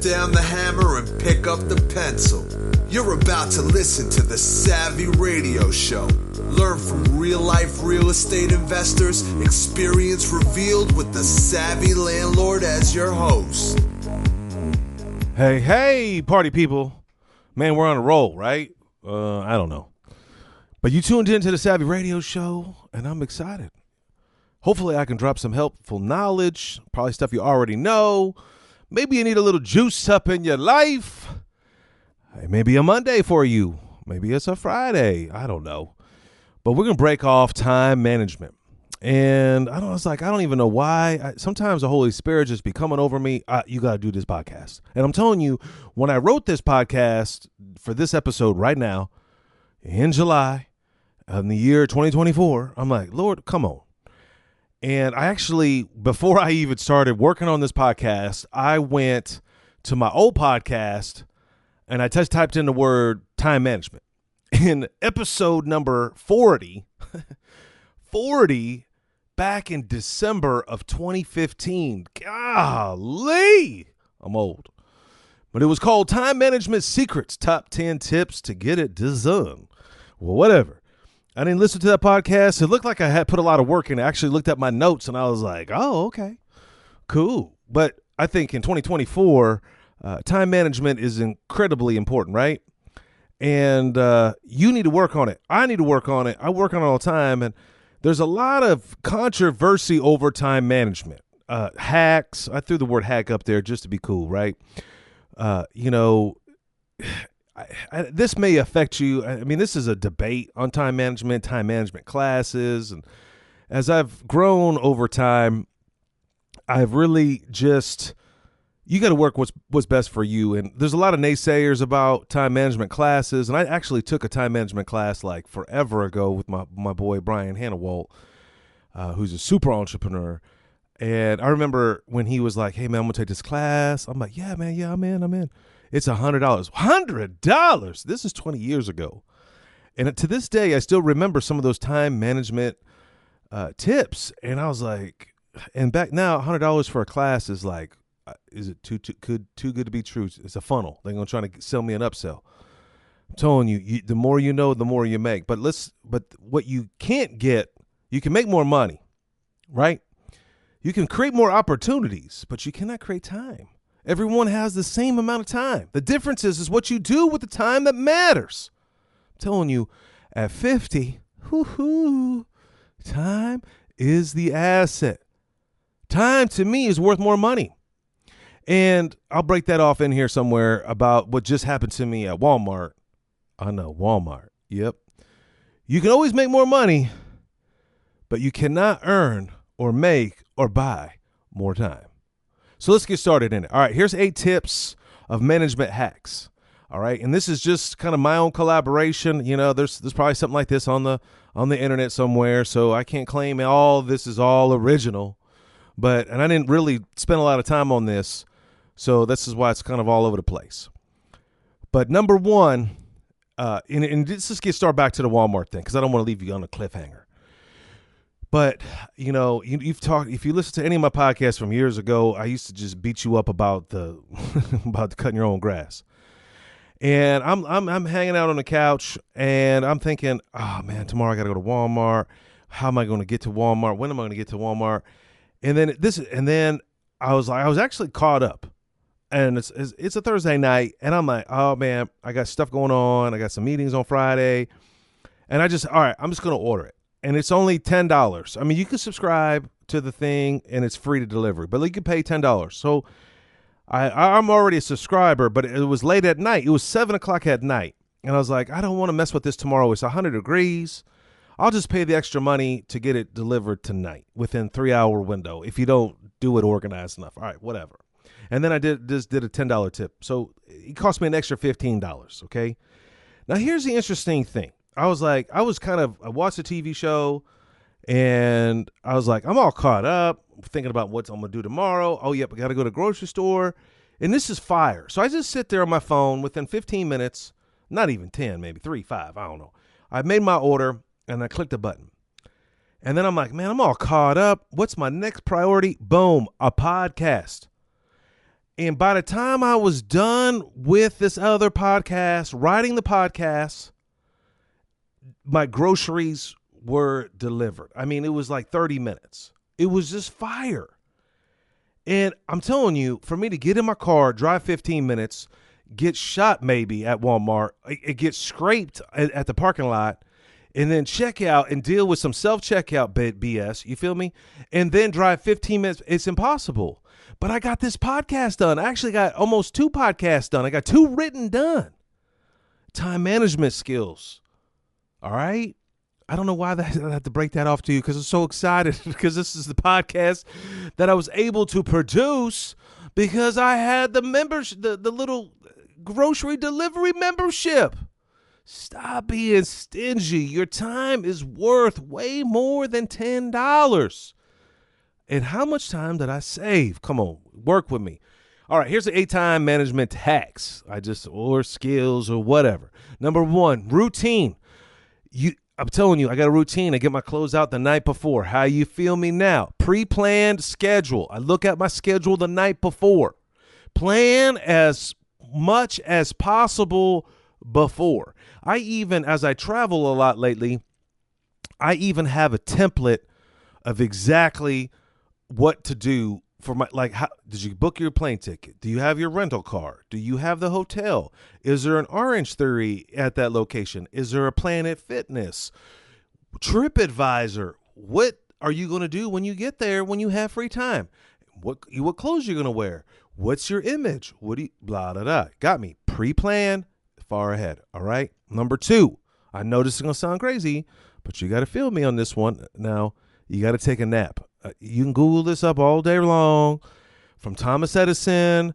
down the hammer and pick up the pencil. You're about to listen to The Savvy Radio Show. Learn from real-life real estate investors, experience revealed with the savvy landlord as your host. Hey, party people. Man, we're on a roll, right? I don't know. But you tuned into The Savvy Radio Show, and I'm excited. Hopefully I can drop some helpful knowledge, probably stuff you already know. Maybe you need a little juice up in your life. It may be a Monday for you. Maybe it's a Friday. I don't know. But we're going to break off time management. And I don't even know why. Sometimes the Holy Spirit just be coming over me. You got to do this podcast. And I'm telling you, when I wrote this podcast for this episode right now, in July of the year 2024, I'm like, Lord, come on. And I actually, before I even started working on this podcast, I went to my old podcast and I just typed in the word time management. In episode number 40, 40 back in December of 2015. Golly, I'm old. But it was called Time Management Secrets, Top 10 Tips to Get It Done. Well, whatever. I didn't listen to that podcast. It looked like I had put a lot of work in it. I actually looked at my notes and I was like, oh, okay, cool. But I think in 2024, time management is incredibly important, right? And you need to work on it. I need to work on it. I work on it all the time. And there's a lot of controversy over time management. Hacks. I threw the word hack up there just to be cool, right? This may affect you. I mean, this is a debate on time management classes. And as I've grown over time, I've really just, you got to work what's best for you. And there's a lot of naysayers about time management classes. And I actually took a time management class like forever ago with my boy, Brian Hannawalt, who's a super entrepreneur. And I remember when he was like, hey man, I'm gonna take this class. I'm like, yeah, man. Yeah, I'm in. It's $100. $100. This is 20 years ago. And to this day, I still remember some of those time management tips. And I was like, and back now, $100 for a class is like, is it too good to be true? It's a funnel. They're going to try to sell me an upsell. I'm telling you, the more you know, the more you make. But what you can't get, you can make more money, right? You can create more opportunities, but you cannot create time. Everyone has the same amount of time. The difference is what you do with the time that matters. I'm telling you, at 50, time is the asset. Time to me is worth more money. And I'll break that off in here somewhere about what just happened to me at Walmart. I know, Walmart. Yep. You can always make more money, but you cannot earn or make or buy more time. So let's get started in it. All right, here's 8 tips of management hacks. All right, and this is just kind of my own collaboration. You know, there's probably something like this on the internet somewhere, so I can't claim all this is all original. And I didn't really spend a lot of time on this, so this is why it's kind of all over the place. But number one, and let's just get started back to the Walmart thing because I don't want to leave you on a cliffhanger. But, you know, you've talked, if you listen to any of my podcasts from years ago, I used to just beat you up about about cutting your own grass. And I'm hanging out on the couch and I'm thinking, oh man, tomorrow I got to go to Walmart. How am I going to get to Walmart? When am I going to get to Walmart? And then I was actually caught up, and it's a Thursday night, and I'm like, oh man, I got stuff going on. I got some meetings on Friday, and I'm just going to order it. And it's only $10. I mean, you can subscribe to the thing and it's free to delivery, but you can pay $10. So I'm already a subscriber, but it was late at night. It was 7:00 at night. And I was like, I don't want to mess with this tomorrow. It's 100 degrees. I'll just pay the extra money to get it delivered tonight within 3-hour window. If you don't do it organized enough. All right, whatever. And then I did a $10 tip. So it cost me an extra $15. Okay. Now here's the interesting thing. I watched a TV show and I was like, I'm all caught up thinking about what I'm going to do tomorrow. Oh, yep. I got to go to the grocery store. And this is fire. So I just sit there on my phone within 15 minutes, not even 10, maybe 3, 5. I don't know. I made my order and I clicked a button. And then I'm like, man, I'm all caught up. What's my next priority? Boom, a podcast. And by the time I was done with this other podcast, writing the podcast, my groceries were delivered. I mean, it was like 30 minutes. It was just fire. And I'm telling you, for me to get in my car, drive 15 minutes, get shot maybe at Walmart, it gets scraped at the parking lot, and then check out and deal with some self-checkout BS, you feel me? And then drive 15 minutes. It's impossible. But I got this podcast done. I actually got almost 2 podcasts done. I got 2 written done. Time management skills. All right? I don't know why I had to break that off to you because I'm so excited because this is the podcast that I was able to produce because I had the membership, the little grocery delivery membership. Stop being stingy. Your time is worth way more than $10. And how much time did I save? Come on, work with me. All right, here's the 8 time management hacks. Or skills or whatever. Number 1, routine. I'm telling you, I got a routine. I get my clothes out the night before. How you feel me now? Pre-planned schedule. I look at my schedule the night before. Plan as much as possible before. I even, as I travel a lot lately, I even have a template of exactly what to do for my, like, how did you book your plane ticket? Do you have your rental car? Do you have the hotel? Is there an Orange Theory at that location? Is there a Planet Fitness? TripAdvisor. What are you going to do when you get there when you have free time? What clothes you're going to wear? What's your image? What do you, blah, blah, blah. Got me. Pre-planned, far ahead. All right. Number 2, I know this is going to sound crazy, but you got to feel me on this one. Now, you got to take a nap. You can Google this up all day long, from Thomas Edison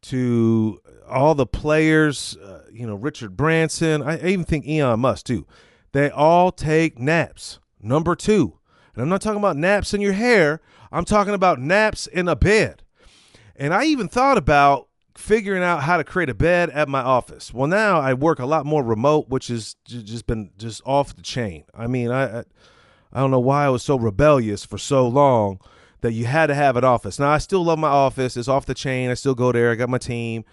to all the players, Richard Branson. I even think Elon Musk too. They all take naps. Number 2, and I'm not talking about naps in your hair. I'm talking about naps in a bed. And I even thought about figuring out how to create a bed at my office. Well, now I work a lot more remote, which has just been just off the chain. I mean, I don't know why I was so rebellious for so long that you had to have an office. Now, I still love my office. It's off the chain. I still go there. I got my team.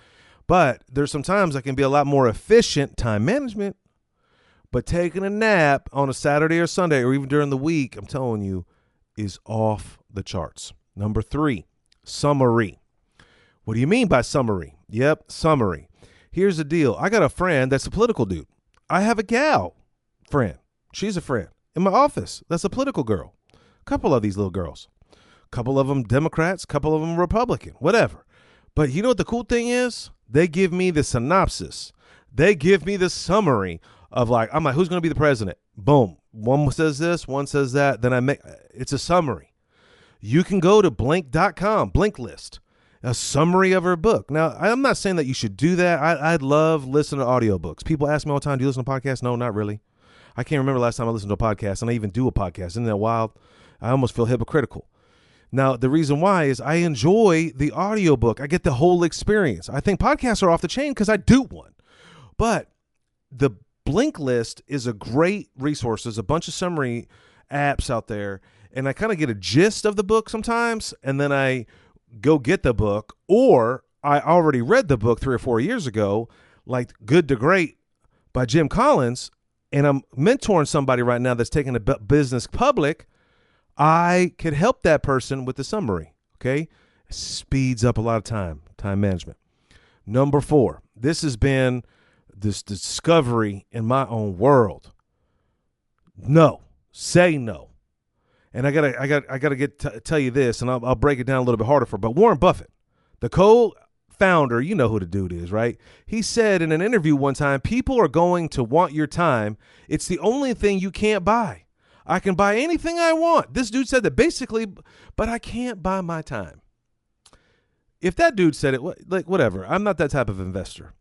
But there's sometimes I can be a lot more efficient, time management. But taking a nap on a Saturday or Sunday or even during the week, I'm telling you, is off the charts. Number 3, summary. What do you mean by summary? Yep, summary. Here's the deal. I got a friend that's a political dude. I have a gal friend. She's a friend. In my office, that's a political girl. A couple of these little girls. A couple of them Democrats, a couple of them Republican, whatever. But you know what the cool thing is? They give me the synopsis. They give me the summary of I'm like, who's going to be the president? Boom. One says this, one says that. Then it's a summary. You can go to blink.com, Blink List, a summary of her book. Now, I'm not saying that you should do that. I love listening to audiobooks. People ask me all the time, do you listen to podcasts? No, not really. I can't remember last time I listened to a podcast, and I even do a podcast. Isn't that wild? I almost feel hypocritical. Now, the reason why is I enjoy the audiobook. I get the whole experience. I think podcasts are off the chain because I do one. But the Blink List is a great resource. There's a bunch of summary apps out there, and I kind of get a gist of the book sometimes, and then I go get the book, or I already read the book 3 or 4 years ago, like Good to Great by Jim Collins, and I'm mentoring somebody right now that's taking a business public. I could help that person with the summary, okay? It speeds up a lot of time management. Number 4, this has been this discovery in my own world. No, say no. And I gotta tell you this, and I'll break it down a little bit harder but Warren Buffett, the co-founder, you know who the dude is, right? He said in an interview one time, people are going to want your time. It's the only thing you can't buy. I can buy anything I want. This dude said that basically, but I can't buy my time. If that dude said it, whatever. I'm not that type of investor.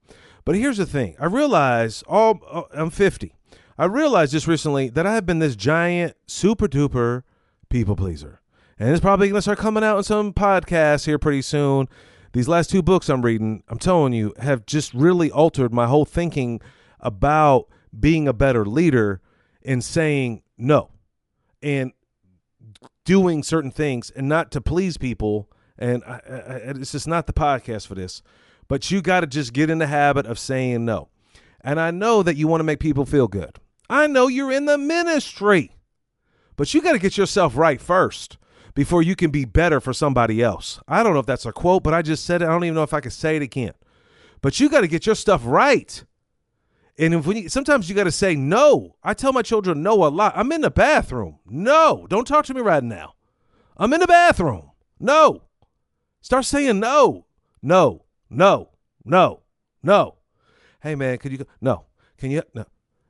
But here's the thing. I realize I'm 50. I realized just recently that I have been this giant, super duper people pleaser. And it's probably going to start coming out in some podcasts here pretty soon. These last 2 books I'm reading, I'm telling you, have just really altered my whole thinking about being a better leader and saying no and doing certain things, and not to please people and it's just not the podcast for this, but you got to just get in the habit of saying no. And I know that you want to make people feel good. I know you're in the ministry, but you got to get yourself right first before you can be better for somebody else. I don't know if that's a quote, but I just said it. I don't even know if I can say it again. But you got to get your stuff right. And sometimes you got to say no. I tell my children no a lot. I'm in the bathroom. No, don't talk to me right now. I'm in the bathroom. No. Start saying no. No, no, no, no. Hey, man, could you go? No. Can you? No.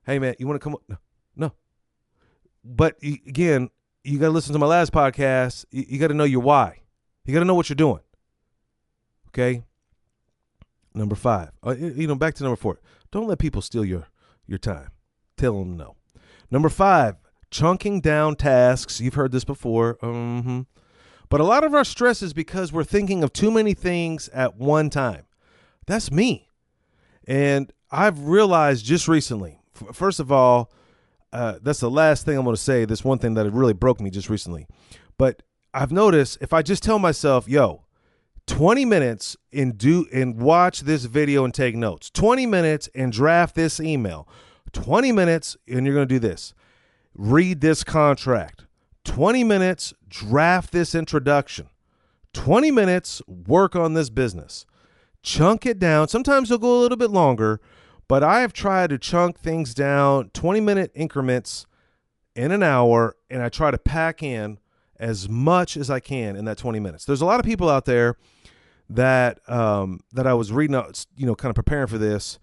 Hey, man, you want to come? No, no. But again, you got to listen to my last podcast. You got to know your why. You got to know what you're doing. Okay. Number 5. Back to number 4. Don't let people steal your time. Tell them no. Number 5, chunking down tasks. You've heard this before. But a lot of our stress is because we're thinking of too many things at one time. That's me. And I've realized just recently, first of all, that's the last thing I'm going to say. This one thing that really broke me just recently. But I've noticed if I just tell myself, 20 minutes and watch this video and take notes, 20 minutes and draft this email, 20 minutes and you're going to do this, read this contract, 20 minutes, draft this introduction, 20 minutes, work on this business, chunk it down. Sometimes it'll go a little bit longer, but I have tried to chunk things down 20-minute increments in an hour, and I try to pack in as much as I can in that 20 minutes. There's a lot of people out there that I was reading, kind of preparing for this,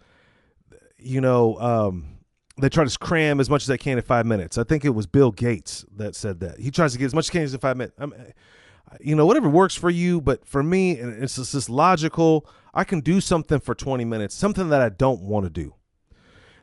they try to cram as much as they can in 5 minutes. I think it was Bill Gates that said that. He tries to get as much as he can in 5 minutes. Whatever works for you, but for me, it's just logical. I can do something for 20 minutes, something that I don't want to do.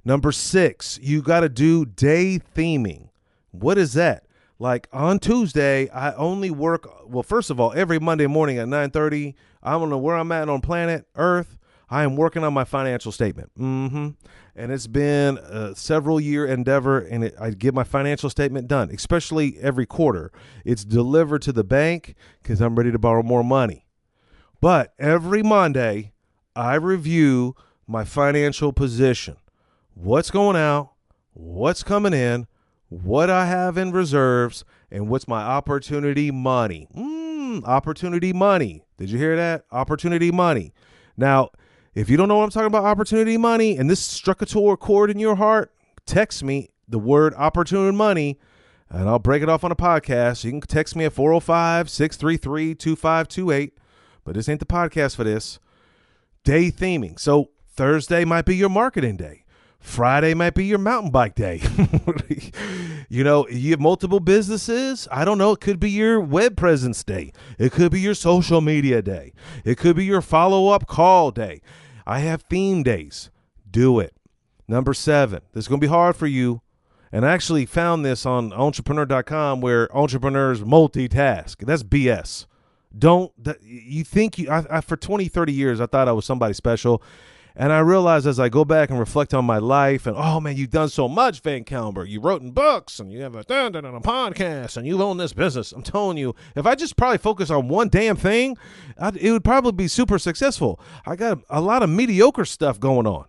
Number 6, you got to do day theming. What is that? Like on Tuesday, I only work. Well, first of all, every Monday morning at 9:30, I don't know where I'm at on planet Earth. I am working on my financial statement. And it's been a several-year endeavor, and I get my financial statement done, especially every quarter. It's delivered to the bank because I'm ready to borrow more money. But every Monday, I review my financial position. What's going out, what's coming in, what I have in reserves, and what's my opportunity money. Opportunity money. Did you hear that? Opportunity money. Now, if you don't know what I'm talking about, opportunity money, and this struck a chord in your heart, text me the word opportunity money, and I'll break it off on a podcast. You can text me at 405-633-2528, but this ain't the podcast for this. Day theming. So Thursday might be your marketing day. Friday might be your mountain bike day. You have multiple businesses. I don't know. It could be your web presence day. It could be your social media day. It could be your follow-up call day. I have theme days. Do it. Number 7, this is going to be hard for you. And I actually found this on entrepreneur.com where entrepreneurs multitask. That's BS. For 20, 30 years, I thought I was somebody special. And I realized as I go back and reflect on my life and, oh, man, you've done so much, VanCauwenbergh. You wrote in books and you have a podcast and you've owned this business. I'm telling you, if I just probably focus on one damn thing, it would probably be super successful. I got a lot of mediocre stuff going on.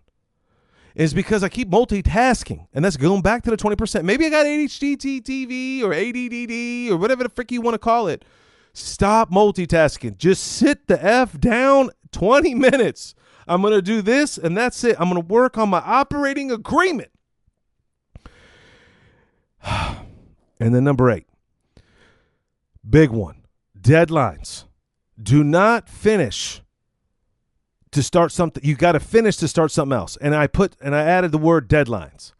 It's because I keep multitasking, and that's going back to the 20%. Maybe I got ADHD, or ADD, or whatever the frick you want to call it. Stop multitasking. Just sit the F down 20 minutes. I'm going to do this, and that's it. I'm going to work on my operating agreement. And then number 8, big one, deadlines. Do not finish to start something. You got to finish to start something else. And I added the word deadlines.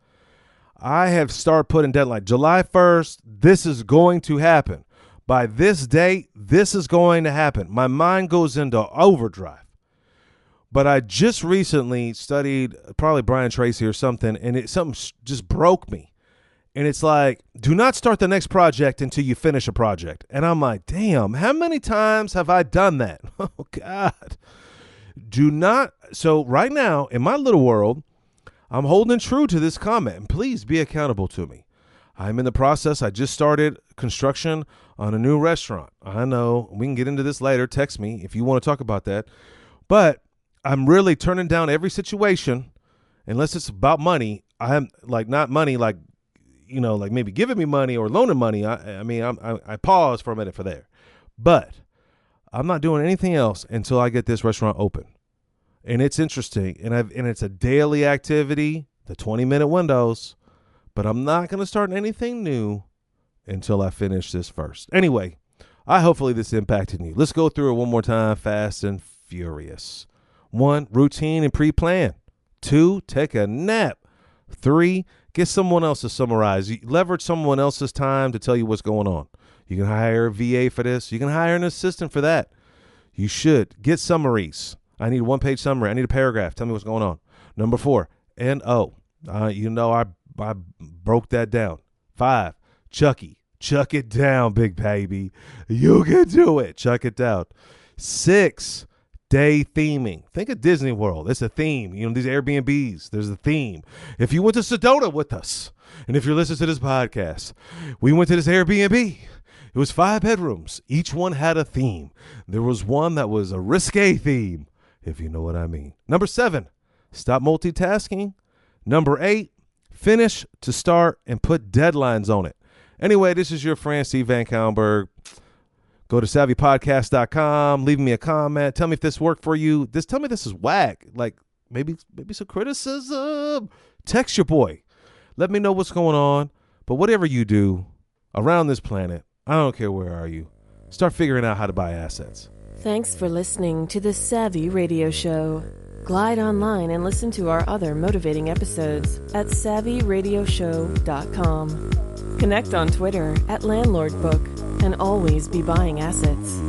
I have started putting deadline. July 1st, this is going to happen. By this date, this is going to happen. My mind goes into overdrive. But I just recently studied probably Brian Tracy or something, and something just broke me. And it's like, do not start the next project until you finish a project. And I'm like, damn, how many times have I done that? Oh, God. Do not. So right now, in my little world, I'm holding true to this comment. And please be accountable to me. I'm in the process. I just started construction on a new restaurant. I know we can get into this later. Text me if you want to talk about that. But I'm really turning down every situation unless it's about money. I'm like, not money, like, you know, like maybe giving me money or loaning money. I pause for a minute for there. But I'm not doing anything else until I get this restaurant open. And it's interesting. And it's a daily activity, the 20-minute windows. But I'm not going to start anything new until I finish this first. Anyway, hopefully this impacted you. Let's go through it one more time, fast and furious. 1, routine and pre-plan. 2, take a nap. 3, get someone else to summarize. Leverage someone else's time to tell you what's going on. You can hire a VA for this. You can hire an assistant for that. You should get summaries. I need a 1-page summary. I need a paragraph. Tell me what's going on. Number 4, NO. I broke that down. 5, Chucky. Chuck it down, big baby. You can do it. Chuck it down. 6, day theming. Think of Disney World. It's a theme. You know, these Airbnbs, there's a theme. If you went to Sedona with us, and if you're listening to this podcast, we went to this Airbnb. It was 5 bedrooms. Each one had a theme. There was one that was a risque theme, if you know what I mean. Number 7, stop multitasking. Number 8, finish to start and put deadlines on it. Anyway, this is your friend, Steve VanCauwenbergh. Go to savvypodcast.com. Leave me a comment. Tell me if this worked for you. Tell me this is whack. Like maybe some criticism. Text your boy. Let me know what's going on. But whatever you do around this planet, I don't care where are you. Start figuring out how to buy assets. Thanks for listening to the Savvy Radio Show. Glide online and listen to our other motivating episodes at savvyradioshow.com. Connect on Twitter at LandlordBook and always be buying assets.